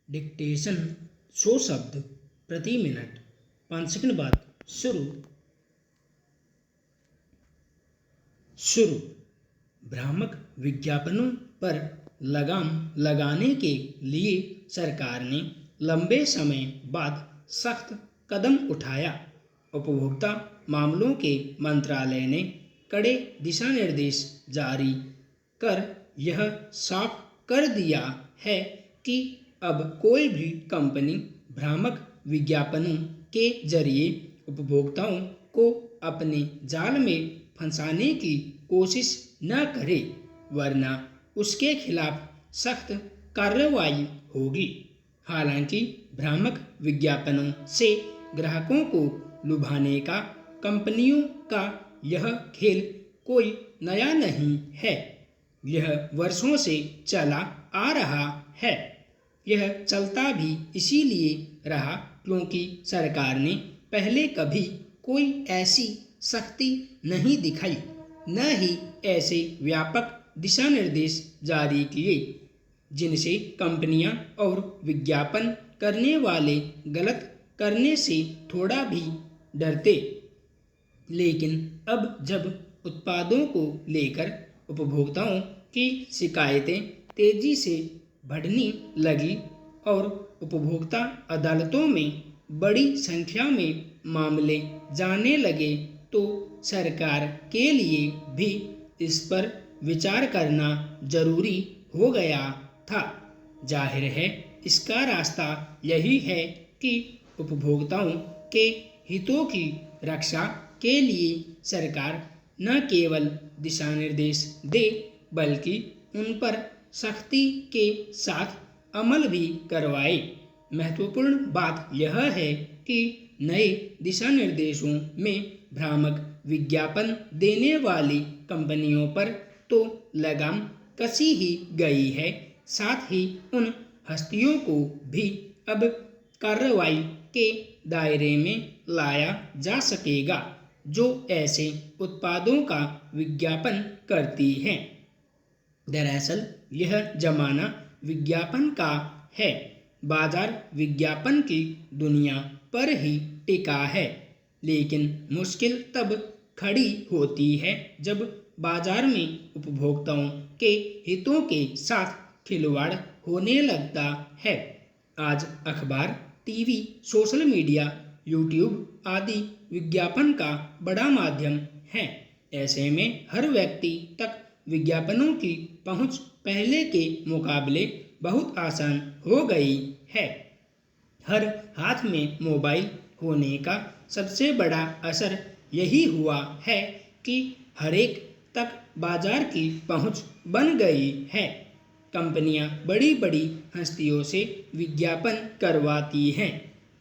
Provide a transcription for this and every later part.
Dictation 100 शब्द प्रति minute. 5 second बाद शुरू। भ्रामक विज्ञापनों पर लगाम लगाने के लिए सरकार ने लंबे समय बाद सख्त कदम उठाया। उपभोक्ता मामलों के मंत्रालय ने कड़े दिशा निर्देश जारी कर यह साफ कर दिया है कि अब कोई भी कंपनी भ्रामक विज्ञापनों के जरिए उपभोक्ताओं को अपने जाल में फंसाने की कोशिश न करे, वरना उसके खिलाफ सख्त कार्रवाई होगी। हालांकि भ्रामक विज्ञापनों से ग्राहकों को लुभाने का कंपनियों का यह खेल कोई नया नहीं है। यह वर्षों से चला आ रहा है। यह चलता भी इसीलिए रहा क्योंकि सरकार ने पहले कभी कोई ऐसी सख्ती नहीं दिखाई, न ही ऐसे व्यापक दिशा निर्देश जारी किए जिनसे कंपनियां और विज्ञापन करने वाले गलत करने से थोड़ा भी डरते। लेकिन अब जब उत्पादों को लेकर उपभोक्ताओं की शिकायतें तेजी से बढ़ने लगी और उपभोक्ता अदालतों में बड़ी संख्या में मामले जाने लगे, तो सरकार के लिए भी इस पर विचार करना जरूरी हो गया था। जाहिर है, इसका रास्ता यही है कि उपभोक्ताओं के हितों की रक्षा के लिए सरकार न केवल दिशा निर्देश दे, बल्कि उन पर सख्ती के साथ अमल भी करवाए। महत्वपूर्ण बात यह है कि नए दिशा निर्देशों में भ्रामक विज्ञापन देने वाली कंपनियों पर तो लगाम कसी ही गई है, साथ ही उन हस्तियों को भी अब कार्रवाई के दायरे में लाया जा सकेगा जो ऐसे उत्पादों का विज्ञापन करती हैं। दरअसल यह जमाना विज्ञापन का है। बाजार विज्ञापन की दुनिया पर ही टिका है, लेकिन मुश्किल तब खड़ी होती है जब बाजार में उपभोक्ताओं के हितों के साथ खिलवाड़ होने लगता है। आज अखबार, टीवी, सोशल मीडिया, यूट्यूब आदि विज्ञापन का बड़ा माध्यम है। ऐसे में हर व्यक्ति तक विज्ञापनों की पहुंच पहले के मुकाबले बहुत आसान हो गई है। हर हाथ में मोबाइल होने का सबसे बड़ा असर यही हुआ है कि हरेक तक बाजार की पहुंच बन गई है। कंपनियां बड़ी बड़ी हस्तियों से विज्ञापन करवाती हैं।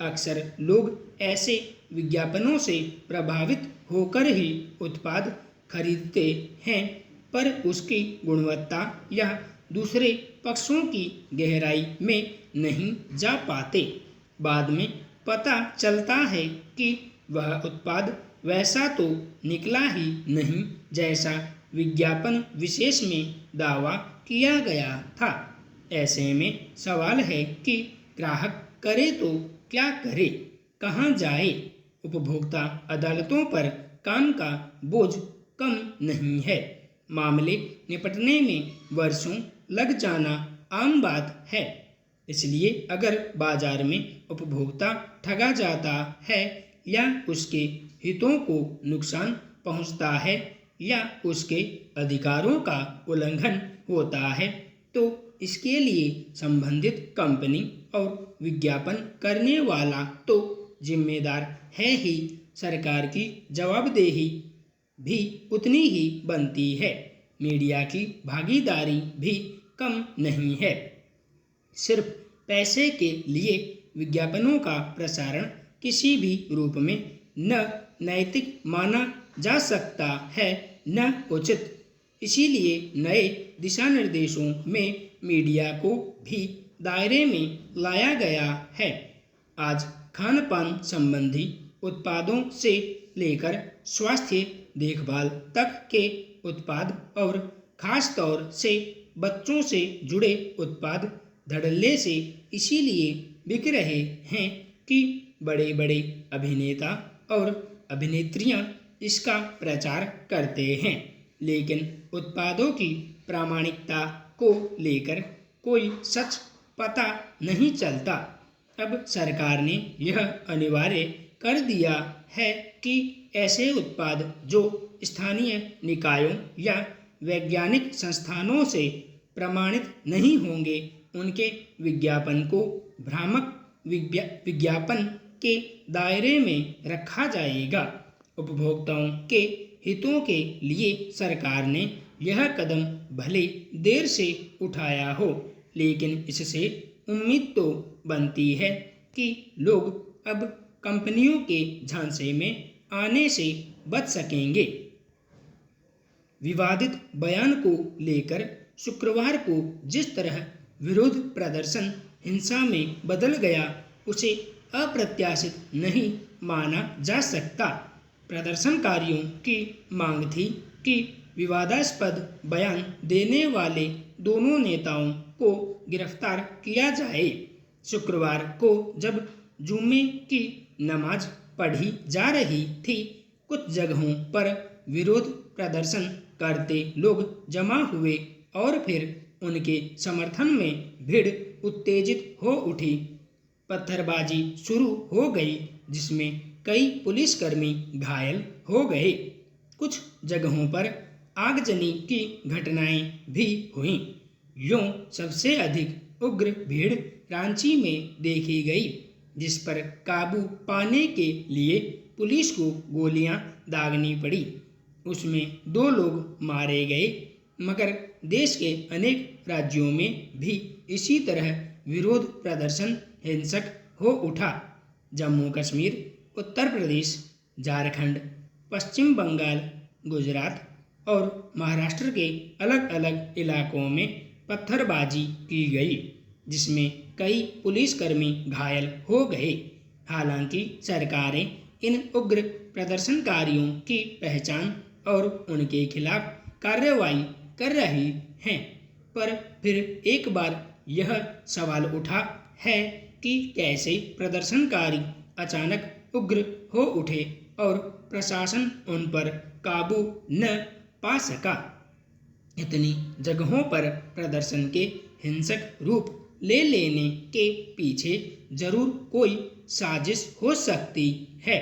अक्सर लोग ऐसे विज्ञापनों से प्रभावित होकर ही उत्पाद खरीदते हैं, पर उसकी गुणवत्ता या दूसरे पक्षों की गहराई में नहीं जा पाते। बाद में पता चलता है कि वह उत्पाद वैसा तो निकला ही नहीं जैसा विज्ञापन विशेष में दावा किया गया था। ऐसे में सवाल है कि ग्राहक करे तो क्या करे, कहाँ जाए। उपभोक्ता अदालतों पर काम का बोझ कम नहीं है। मामले निपटने में वर्षों लग जाना आम बात है। इसलिए अगर बाजार में उपभोक्ता ठगा जाता है या उसके हितों को नुकसान पहुंचता है या उसके अधिकारों का उल्लंघन होता है, तो इसके लिए संबंधित कंपनी और विज्ञापन करने वाला तो जिम्मेदार है ही। सरकार की जवाबदेही भी उतनी ही बनती है। मीडिया की भागीदारी भी कम नहीं है। सिर्फ पैसे के लिए विज्ञापनों का प्रसारण किसी भी रूप में न नैतिक माना जा सकता है, न उचित। इसीलिए नए दिशा निर्देशों में मीडिया को भी दायरे में लाया गया है। आज खान पान संबंधी उत्पादों से लेकर स्वास्थ्य देखभाल तक के उत्पाद और खास तौर से बच्चों से जुड़े उत्पाद धड़ल्ले से इसीलिए बिक रहे हैं कि बड़े बड़े अभिनेता और अभिनेत्रियां इसका प्रचार करते हैं, लेकिन उत्पादों की प्रामाणिकता को लेकर कोई सच पता नहीं चलता। अब सरकार ने यह अनिवार्य कर दिया है कि ऐसे उत्पाद जो स्थानीय निकायों या वैज्ञानिक संस्थानों से प्रमाणित नहीं होंगे, उनके विज्ञापन को भ्रामक विज्ञापन के दायरे में रखा जाएगा। उपभोक्ताओं के हितों के लिए सरकार ने यह कदम भले देर से उठाया हो, लेकिन इससे उम्मीद तो बनती है कि लोग अब कंपनियों के झांसे में आने से बच सकेंगे। विवादित बयान को लेकर शुक्रवार को जिस तरह विरोध प्रदर्शन हिंसा में बदल गया, उसे अप्रत्याशित नहीं माना जा सकता। प्रदर्शनकारियों की मांग थी कि विवादास्पद बयान देने वाले दोनों नेताओं को गिरफ्तार किया जाए। शुक्रवार को जब जुम्मे की नमाज पढ़ी जा रही थी, कुछ जगहों पर विरोध प्रदर्शन करते लोग जमा हुए और फिर उनके समर्थन में भीड़ उत्तेजित हो उठी। पत्थरबाजी शुरू हो गई, जिसमें कई पुलिसकर्मी घायल हो गए। कुछ जगहों पर आगजनी की घटनाएं भी हुईं। यूं सबसे अधिक उग्र भीड़ रांची में देखी गई, जिस पर काबू पाने के लिए पुलिस को गोलियां दागनी पड़ी। उसमें 2 लोग मारे गए, मगर देश के अनेक राज्यों में भी इसी तरह विरोध प्रदर्शन हिंसक हो उठा। जम्मू कश्मीर, उत्तर प्रदेश, झारखंड, पश्चिम बंगाल, गुजरात और महाराष्ट्र के अलग अलग इलाकों में पत्थरबाजी की गई, जिसमें कई पुलिसकर्मी घायल हो गए। हालांकि सरकारें इन उग्र प्रदर्शनकारियों की पहचान और उनके खिलाफ कार्रवाई कर रही हैं, पर फिर एक बार यह सवाल उठा है कि कैसे प्रदर्शनकारी अचानक उग्र हो उठे और प्रशासन उन पर काबू न पा सका। इतनी जगहों पर प्रदर्शन के हिंसक रूप ले लेने के पीछे जरूर कोई साजिश हो सकती है।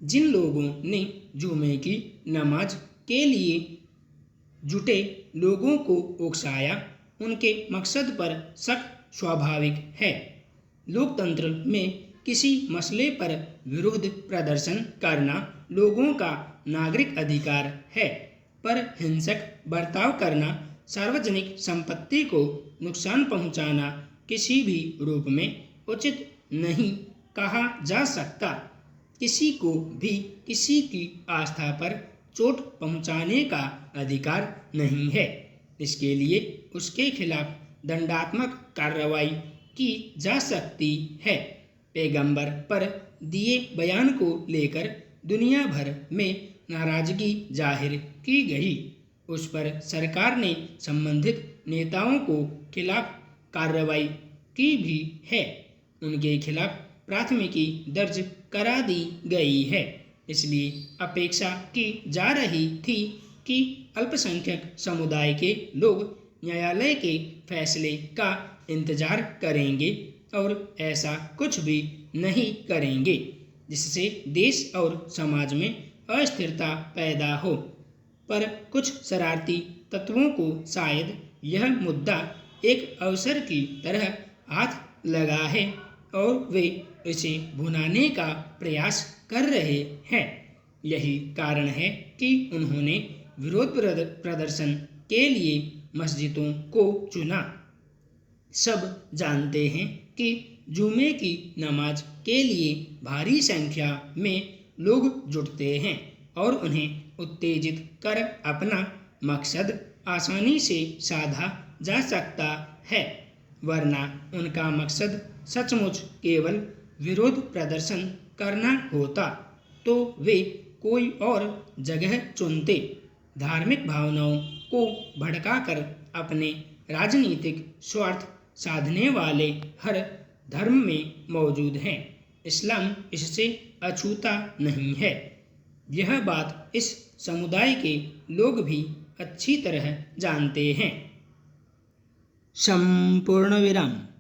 जिन लोगों ने जुमे की नमाज के लिए जुटे लोगों को उकसाया, उनके मकसद पर शक स्वाभाविक है। लोकतंत्र में किसी मसले पर विरोध प्रदर्शन करना लोगों का नागरिक अधिकार है, पर हिंसक बर्ताव करना, सार्वजनिक संपत्ति को नुकसान पहुंचाना किसी भी रूप में उचित नहीं कहा जा सकता। किसी को भी किसी की आस्था पर चोट पहुंचाने का अधिकार नहीं है। इसके लिए उसके खिलाफ दंडात्मक कार्रवाई की जा सकती है। पैगंबर पर दिए बयान को लेकर दुनिया भर में नाराजगी जाहिर की गई। उस पर सरकार ने संबंधित नेताओं को खिलाफ कार्रवाई की भी है। उनके खिलाफ प्राथमिकी दर्ज करा दी गई है। इसलिए अपेक्षा की जा रही थी कि अल्पसंख्यक समुदाय के लोग न्यायालय के फैसले का इंतजार करेंगे और ऐसा कुछ भी नहीं करेंगे जिससे देश और समाज में अस्थिरता पैदा हो। पर कुछ शरारती तत्वों को शायद यह मुद्दा एक अवसर की तरह हाथ लगा है और वे इसे भुनाने का प्रयास कर रहे हैं। यही कारण है कि उन्होंने विरोध प्रदर्शन के लिए मस्जिदों को चुना। सब जानते हैं कि जुमे की नमाज के लिए भारी संख्या में लोग जुटते हैं और उन्हें उत्तेजित कर अपना मकसद आसानी से साधा जा सकता है, वरना उनका मकसद सचमुच केवल विरोध प्रदर्शन करना होता तो वे कोई और जगह चुनते। धार्मिक भावनाओं को भड़काकर अपने राजनीतिक स्वार्थ साधने वाले हर धर्म में मौजूद हैं। इस्लाम इससे अछूता नहीं है। यह बात इस समुदाय के लोग भी अच्छी तरह जानते हैं। संपूर्ण विराम।